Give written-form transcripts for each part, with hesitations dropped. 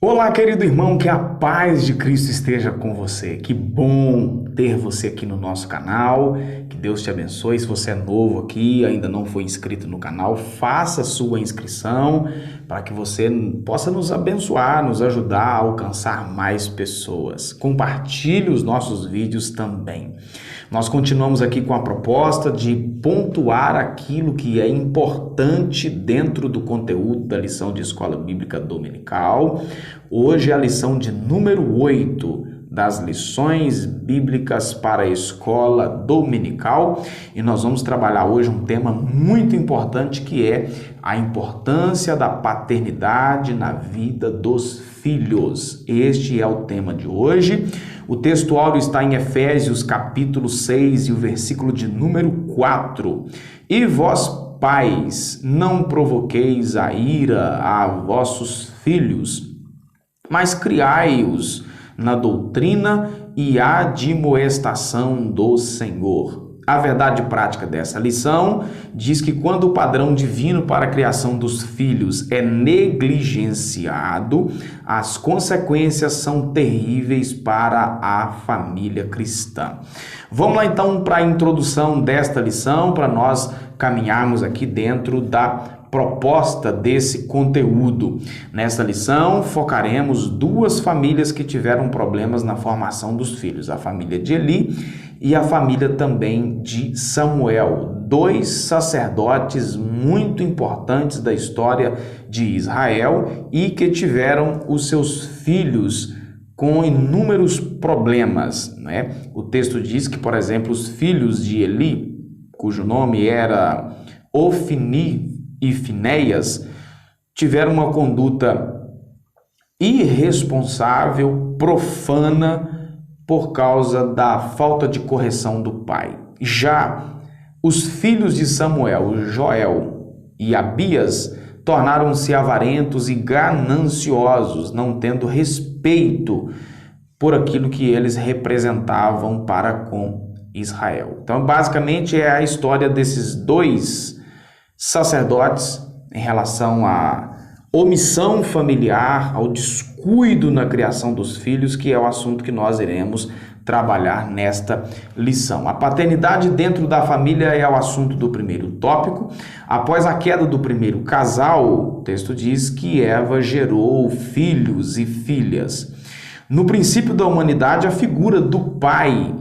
Olá, querido irmão, que a paz de Cristo esteja com você. Que bom ter você aqui no nosso canal. Que Deus te abençoe. Se você é novo aqui, ainda não foi inscrito no canal, faça sua inscrição para que você possa nos abençoar, nos ajudar a alcançar mais pessoas. Compartilhe os nossos vídeos também. Nós continuamos aqui com a proposta de pontuar aquilo que é importante dentro do conteúdo da lição de Escola Bíblica Dominical. Hoje é a lição de número 8 das lições bíblicas para a Escola Dominical e nós vamos trabalhar hoje um tema muito importante que é a importância da paternidade na vida dos filhos. Este é o tema de hoje. O texto áureo está em Efésios capítulo 6 e o versículo de número 4. E vós, pais, não provoqueis a ira a vossos filhos, mas criai-os na doutrina e admoestação do Senhor. A verdade prática dessa lição diz que quando o padrão divino para a criação dos filhos é negligenciado, as consequências são terríveis para a família cristã. Vamos lá então para a introdução desta lição, para nós caminharmos aqui dentro da proposta desse conteúdo. Nesta lição, focaremos duas famílias que tiveram problemas na formação dos filhos, a família de Eli e a família também de Samuel, dois sacerdotes muito importantes da história de Israel e que tiveram os seus filhos com inúmeros problemas, né? O texto diz que, por exemplo, os filhos de Eli, cujo nome era Ofni e Finéias, tiveram uma conduta irresponsável, profana, por causa da falta de correção do pai. Já os filhos de Samuel, Joel e Abias, tornaram-se avarentos e gananciosos, não tendo respeito por aquilo que eles representavam para com Israel. Então, basicamente, é a história desses dois sacerdotes em relação à omissão familiar, ao descuido na criação dos filhos, que é o assunto que nós iremos trabalhar nesta lição. A paternidade dentro da família é o assunto do primeiro tópico. Após a queda do primeiro casal, o texto diz que Eva gerou filhos e filhas. No princípio da humanidade, a figura do pai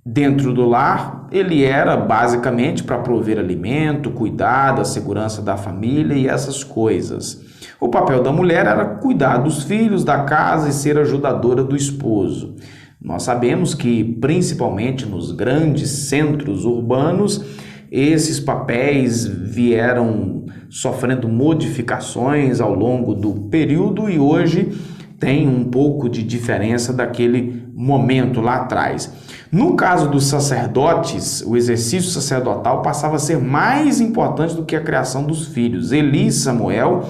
dentro do lar, ele era basicamente para prover alimento, cuidar da segurança da família e essas coisas. O papel da mulher era cuidar dos filhos, da casa e ser ajudadora do esposo. Nós sabemos que, principalmente nos grandes centros urbanos, esses papéis vieram sofrendo modificações ao longo do período e hoje tem um pouco de diferença daquele momento lá atrás. No caso dos sacerdotes, o exercício sacerdotal passava a ser mais importante do que a criação dos filhos. Eli e Samuel,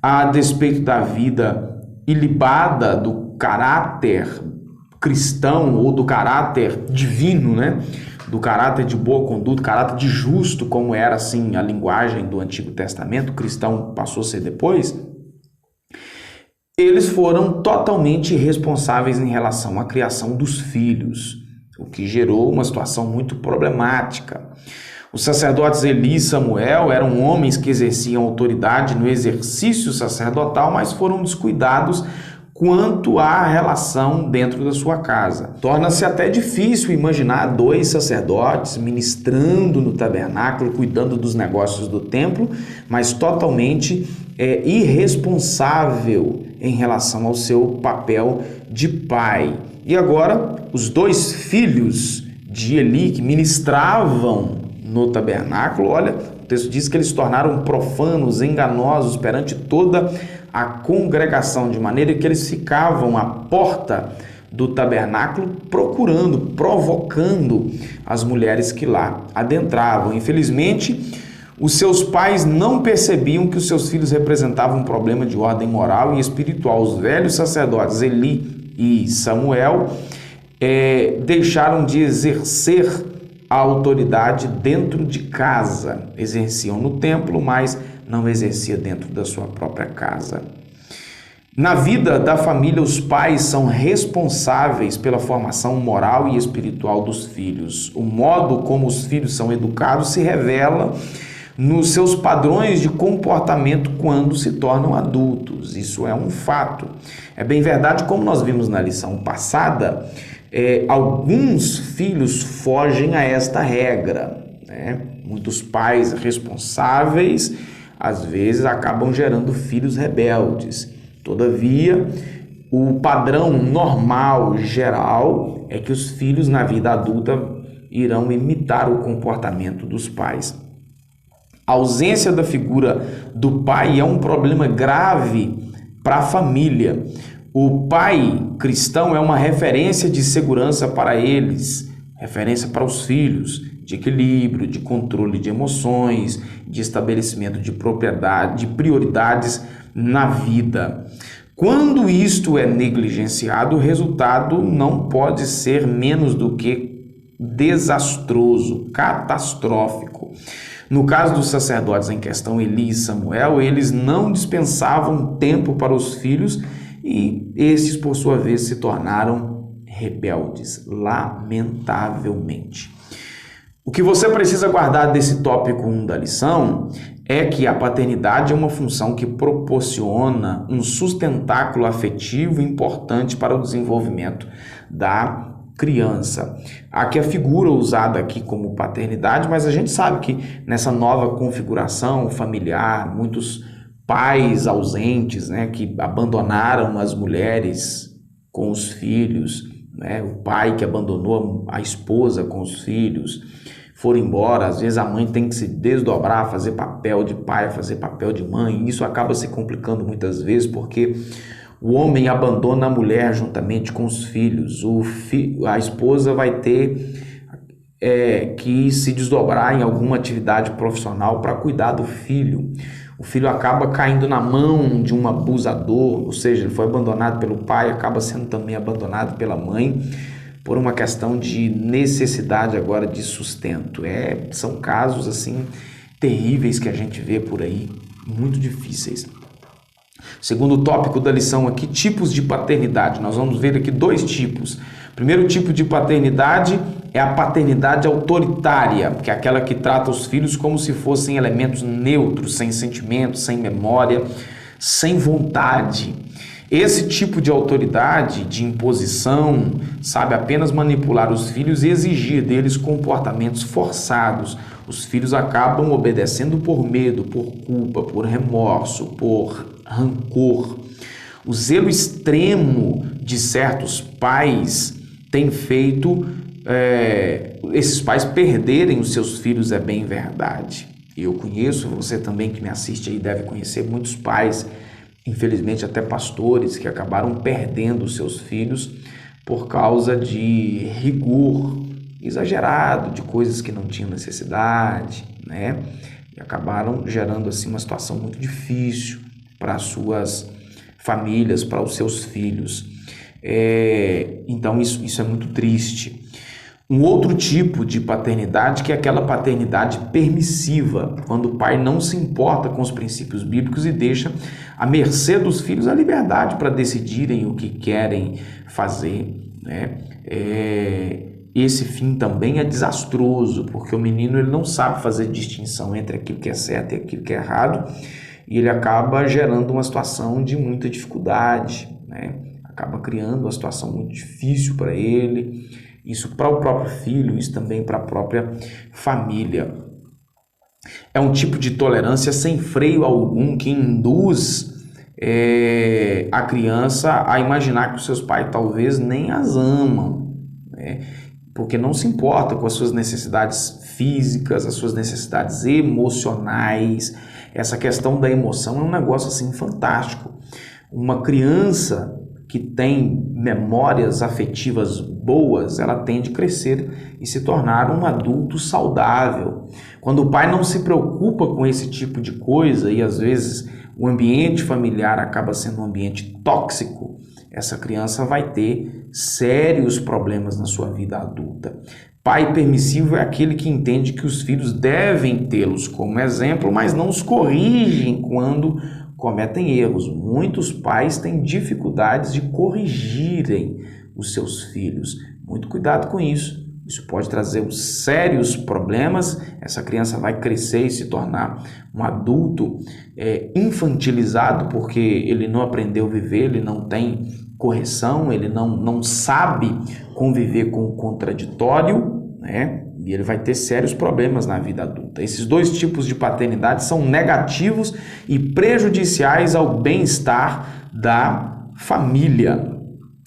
a despeito da vida ilibada, do caráter cristão ou do caráter divino, né? Do caráter de boa conduta, caráter de justo, como era assim a linguagem do Antigo Testamento, o cristão passou a ser depois, eles foram totalmente irresponsáveis em relação à criação dos filhos, o que gerou uma situação muito problemática. Os sacerdotes Eli e Samuel eram homens que exerciam autoridade no exercício sacerdotal, mas foram descuidados quanto à relação dentro da sua casa. Torna-se até difícil imaginar dois sacerdotes ministrando no tabernáculo, cuidando dos negócios do templo, mas totalmente irresponsável em relação ao seu papel de pai. E agora, os dois filhos de Eli que ministravam no tabernáculo, olha, o texto diz que eles se tornaram profanos, enganosos perante toda a congregação, de maneira que eles ficavam à porta do tabernáculo procurando, provocando as mulheres que lá adentravam. Infelizmente, os seus pais não percebiam que os seus filhos representavam um problema de ordem moral e espiritual. Os velhos sacerdotes Eli e Samuel deixaram de exercer a autoridade dentro de casa. Exerciam no templo, mas não exercia dentro da sua própria casa. Na vida da família, os pais são responsáveis pela formação moral e espiritual dos filhos. O modo como os filhos são educados se revela nos seus padrões de comportamento quando se tornam adultos. Isso é um fato. É bem verdade, como nós vimos na lição passada, alguns filhos fogem a esta regra, né? Muitos pais responsáveis, às vezes, acabam gerando filhos rebeldes. Todavia, o padrão normal, geral, é que os filhos na vida adulta irão imitar o comportamento dos pais. A ausência da figura do pai é um problema grave para a família. O pai cristão é uma referência de segurança para eles, referência para os filhos, de equilíbrio, de controle de emoções, de estabelecimento de propriedade, de prioridades na vida. Quando isto é negligenciado, o resultado não pode ser menos do que desastroso, catastrófico. No caso dos sacerdotes em questão, Eli e Samuel, eles não dispensavam tempo para os filhos e estes, por sua vez, se tornaram rebeldes, lamentavelmente. O que você precisa guardar desse tópico 1 da lição é que a paternidade é uma função que proporciona um sustentáculo afetivo importante para o desenvolvimento da criança. Aqui a figura usada aqui como paternidade, mas a gente sabe que nessa nova configuração familiar, muitos pais ausentes, né, que abandonaram as mulheres com os filhos, né, o pai que abandonou a esposa com os filhos, foram embora, às vezes a mãe tem que se desdobrar, fazer papel de pai, fazer papel de mãe, e isso acaba se complicando muitas vezes porque o homem abandona a mulher juntamente com os filhos, a esposa vai ter que se desdobrar em alguma atividade profissional para cuidar do filho. O filho acaba caindo na mão de um abusador, ou seja, ele foi abandonado pelo pai, acaba sendo também abandonado pela mãe, por uma questão de necessidade agora de sustento. São casos assim terríveis que a gente vê por aí, muito difíceis. Segundo tópico da lição aqui, tipos de paternidade. Nós vamos ver aqui 2 tipos. O primeiro tipo de paternidade é a paternidade autoritária, que é aquela que trata os filhos como se fossem elementos neutros, sem sentimentos, sem memória, sem vontade. Esse tipo de autoridade, de imposição, sabe apenas manipular os filhos e exigir deles comportamentos forçados. Os filhos acabam obedecendo por medo, por culpa, por remorso, por rancor. O zelo extremo de certos pais tem feito esses pais perderem os seus filhos, é bem verdade. Eu conheço, você também que me assiste aí deve conhecer muitos pais, infelizmente até pastores, que acabaram perdendo os seus filhos por causa de rigor exagerado, de coisas que não tinham necessidade, né? E acabaram gerando assim uma situação muito difícil para as suas famílias, para os seus filhos. Então isso é muito triste. Um outro tipo de paternidade, que é aquela paternidade permissiva, quando o pai não se importa com os princípios bíblicos e deixa à mercê dos filhos a liberdade para decidirem o que querem fazer, né? Esse fim também é desastroso, porque o menino ele não sabe fazer distinção entre aquilo que é certo e aquilo que é errado, e ele acaba gerando uma situação de muita dificuldade, né? Acaba criando uma situação muito difícil para ele, isso para o próprio filho, isso também para a própria família. É um tipo de tolerância sem freio algum que induz a criança a imaginar que os seus pais talvez nem as amam, né? Porque não se importa com as suas necessidades físicas, as suas necessidades emocionais. Essa questão da emoção é um negócio assim fantástico. Uma criança que tem memórias afetivas boas, ela tende a crescer e se tornar um adulto saudável. Quando o pai não se preocupa com esse tipo de coisa e às vezes o ambiente familiar acaba sendo um ambiente tóxico, essa criança vai ter sérios problemas na sua vida adulta. Pai permissivo é aquele que entende que os filhos devem tê-los como exemplo, mas não os corrigem quando cometem erros. Muitos pais têm dificuldades de corrigirem os seus filhos. Muito cuidado com isso. Isso pode trazer sérios problemas. Essa criança vai crescer e se tornar um adulto infantilizado, porque ele não aprendeu a viver, ele não tem correção, ele não sabe conviver com o contraditório, né? E ele vai ter sérios problemas na vida adulta. Esses dois tipos de paternidade são negativos e prejudiciais ao bem-estar da família.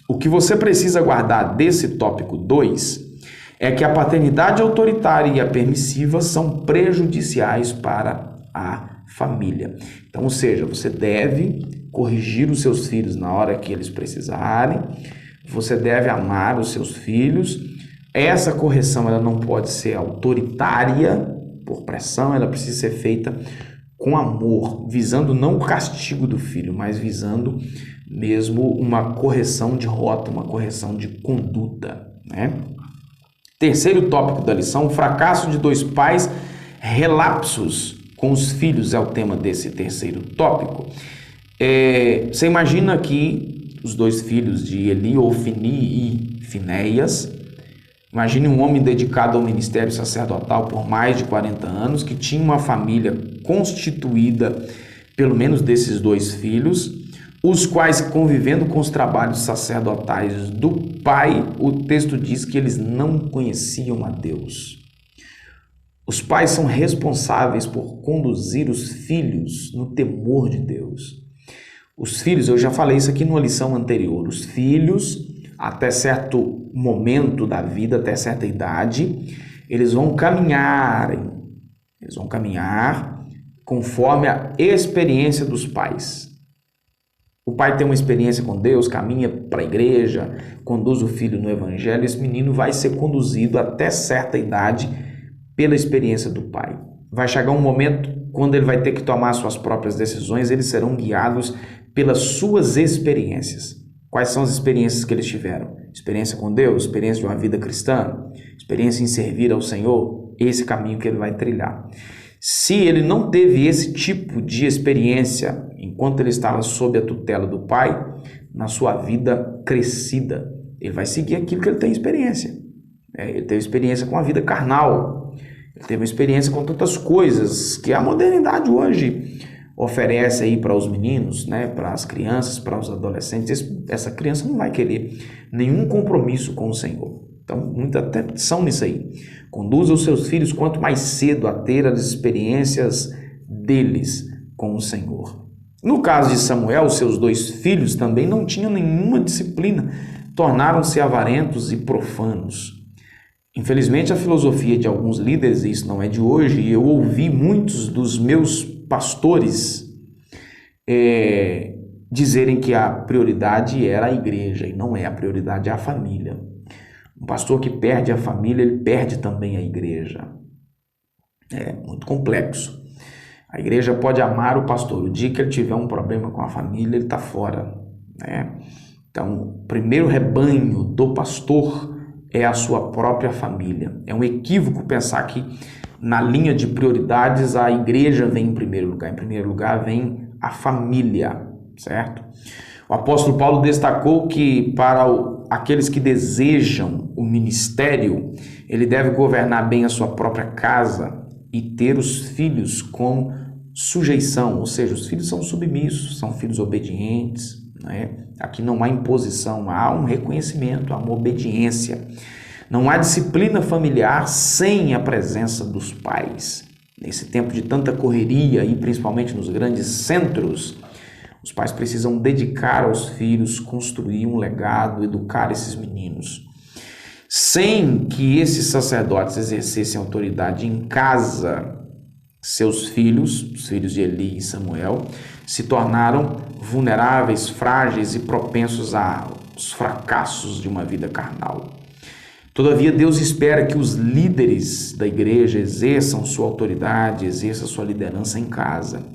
O que você precisa guardar desse tópico 2 é que a paternidade autoritária e a permissiva são prejudiciais para a família. Então, ou seja, você deve corrigir os seus filhos na hora que eles precisarem, você deve amar os seus filhos. Essa correção ela não pode ser autoritária, por pressão, ela precisa ser feita com amor, visando não o castigo do filho, mas visando mesmo uma correção de rota, uma correção de conduta, né? Terceiro tópico da lição, o fracasso de dois pais, relapsos com os filhos é o tema desse terceiro tópico. Você imagina que os dois filhos de Eli, Ofni e Finéias, imagine um homem dedicado ao ministério sacerdotal por mais de 40 anos, que tinha uma família constituída, pelo menos desses dois filhos, os quais, convivendo com os trabalhos sacerdotais do pai, o texto diz que eles não conheciam a Deus. Os pais são responsáveis por conduzir os filhos no temor de Deus. Os filhos, eu já falei isso aqui numa lição anterior, os filhos, até certo momento da vida, até certa idade, eles vão caminhar conforme a experiência dos pais. O pai tem uma experiência com Deus, caminha para a igreja, conduz o filho no evangelho, esse menino vai ser conduzido até certa idade pela experiência do pai. Vai chegar um momento quando ele vai ter que tomar suas próprias decisões, eles serão guiados pelas suas experiências. Quais são as experiências que eles tiveram? Experiência com Deus, experiência de uma vida cristã, experiência em servir ao Senhor, esse caminho que ele vai trilhar. Se ele não teve esse tipo de experiência enquanto ele estava sob a tutela do pai, na sua vida crescida, ele vai seguir aquilo que ele tem experiência. Ele teve experiência com a vida carnal, ele teve uma experiência com tantas coisas que a modernidade hoje oferece aí para os meninos, né, para as crianças, para os adolescentes. Essa criança não vai querer nenhum compromisso com o Senhor. Então, muita atenção nisso aí. Conduza os seus filhos quanto mais cedo a ter as experiências deles com o Senhor. No caso de Samuel, seus dois filhos também não tinham nenhuma disciplina, tornaram-se avarentos e profanos. Infelizmente, a filosofia de alguns líderes, e isso não é de hoje, e eu ouvi muitos dos meus pastores dizerem que a prioridade era a igreja e não é, a prioridade é a família. Um pastor que perde a família, ele perde também a igreja. É muito complexo. A igreja pode amar o pastor. O dia que ele tiver um problema com a família, ele está fora, né? Então, o primeiro rebanho do pastor é a sua própria família. É um equívoco pensar que na linha de prioridades a igreja vem em primeiro lugar. Em primeiro lugar vem a família, certo? O apóstolo Paulo destacou que para aqueles que desejam o ministério, ele deve governar bem a sua própria casa e ter os filhos com sujeição, ou seja, os filhos são submissos, são filhos obedientes, né? Aqui não há imposição, há um reconhecimento, há uma obediência. Não há disciplina familiar sem a presença dos pais. Nesse tempo de tanta correria e principalmente nos grandes centros, os pais precisam dedicar aos filhos, construir um legado, educar esses meninos. Sem que esses sacerdotes exercessem autoridade em casa, seus filhos, os filhos de Eli e Samuel, se tornaram vulneráveis, frágeis e propensos aos fracassos de uma vida carnal. Todavia, Deus espera que os líderes da igreja exerçam sua autoridade, exerçam sua liderança em casa.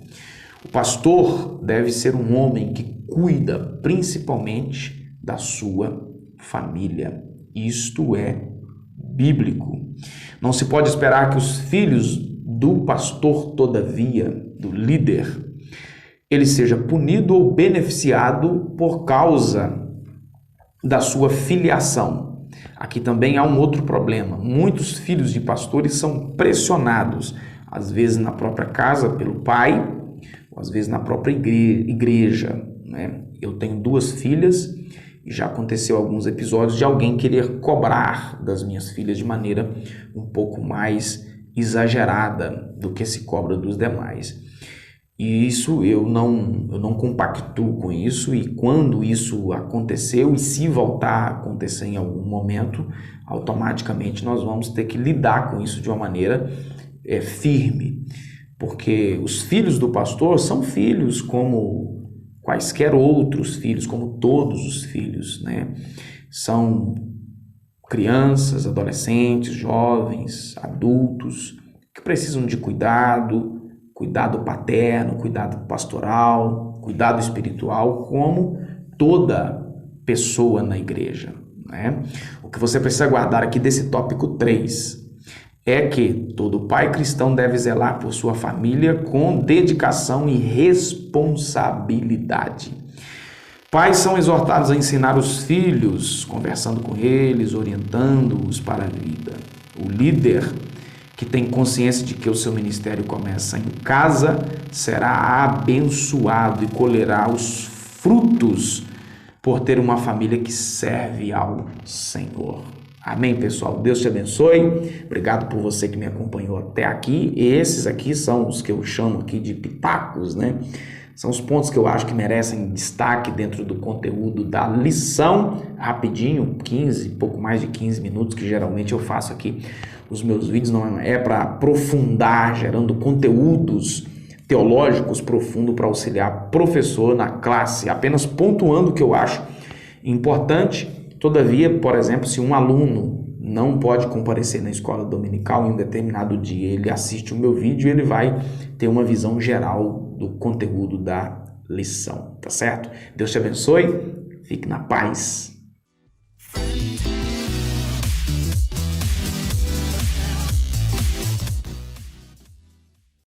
O pastor deve ser um homem que cuida principalmente da sua família. Isto é bíblico. Não se pode esperar que os filhos do pastor, todavia, do líder, ele seja punido ou beneficiado por causa da sua filiação. Aqui também há um outro problema. Muitos filhos de pastores são pressionados, às vezes na própria casa pelo pai, ou às vezes na própria igreja, né? Eu tenho 2 filhas e já aconteceu alguns episódios de alguém querer cobrar das minhas filhas de maneira um pouco mais exagerada do que se cobra dos demais. E isso eu não compactuo com isso, e quando isso aconteceu, e se voltar a acontecer em algum momento, automaticamente nós vamos ter que lidar com isso de uma maneira firme, porque os filhos do pastor são filhos como quaisquer outros filhos, como todos os filhos, né? São crianças, adolescentes, jovens, adultos, que precisam de cuidado paterno, cuidado pastoral, cuidado espiritual, como toda pessoa na igreja, né? O que você precisa guardar aqui desse tópico 3 é que todo pai cristão deve zelar por sua família com dedicação e responsabilidade. Pais são exortados a ensinar os filhos, conversando com eles, orientando-os para a vida. O líder que tem consciência de que o seu ministério começa em casa será abençoado e colherá os frutos por ter uma família que serve ao Senhor. Amém, pessoal? Deus te abençoe. Obrigado por você que me acompanhou até aqui. E esses aqui são os que eu chamo aqui de pitacos, né? São os pontos que eu acho que merecem destaque dentro do conteúdo da lição. Rapidinho, pouco mais de 15 minutos, que geralmente eu faço aqui. Os meus vídeos não é para aprofundar, gerando conteúdos teológicos profundos para auxiliar professor na classe, apenas pontuando o que eu acho importante. Todavia, por exemplo, se um aluno não pode comparecer na escola dominical em um determinado dia, ele assiste o meu vídeo e ele vai ter uma visão geral do conteúdo da lição, tá certo? Deus te abençoe, fique na paz.